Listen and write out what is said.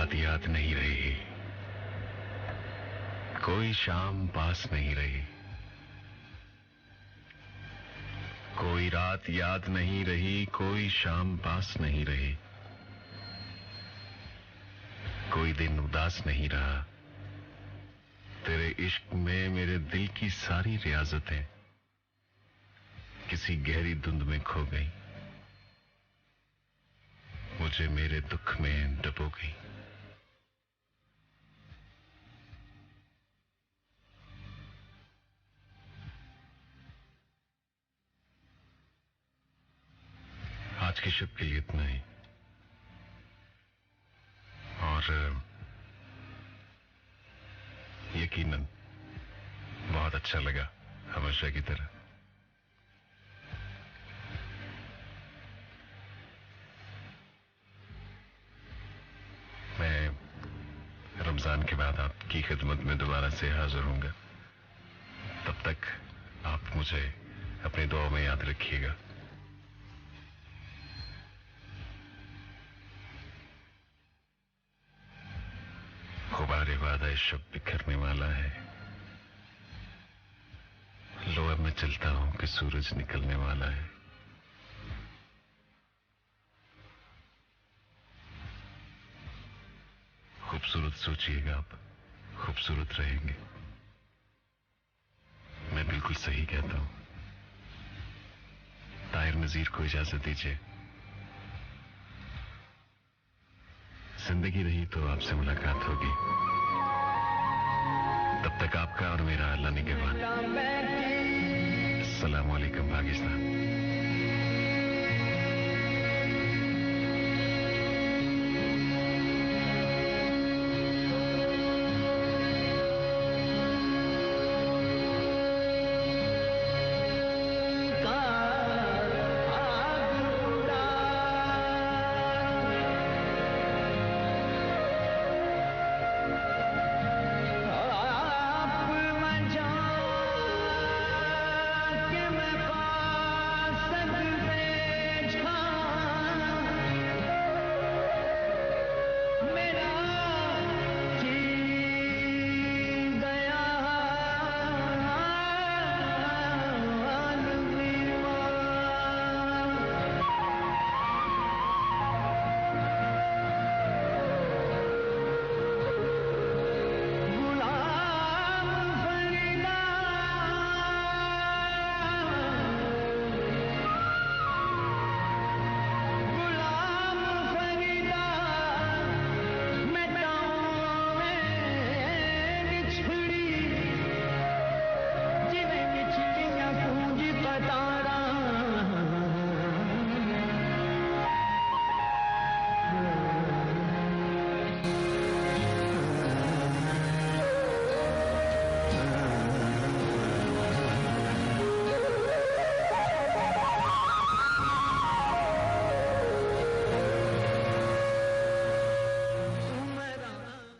रात याद नहीं रही, कोई शाम पास नहीं रही। कोई रात याद नहीं रही, कोई शाम पास नहीं रही। कोई दिन उदास नहीं रहा। तेरे इश्क में मेरे दिल की सारी रियाजतें किसी गहरी धुंध में खो गई। मुझे मेरे दुख में डुबो गई। आज के शब के लिए इतना ही। और यकीनन बहुत अच्छा लगा, हमेशा की तरह। मैं रमजान के बाद आपकी खिदमत में दोबारा से हाजिर होऊंगा। तब तक आप मुझे अपनी दुआ में याद रखिएगा। गुबारे वादा शब बिखरने वाला है। लो अब मैं चलता हूं कि सूरज निकलने वाला है। खूबसूरत सोचिएगा आप, खूबसूरत रहेंगे। मैं बिल्कुल सही कहता हूं। ताहिर नजीर को इजाजत दीजिए। जिंदगी रही तो आपसे मुलाकात होगी। तब तक आपका और मेरा अल्लाह निगहबान। अस्सलाम वालेकुम पाकिस्तान।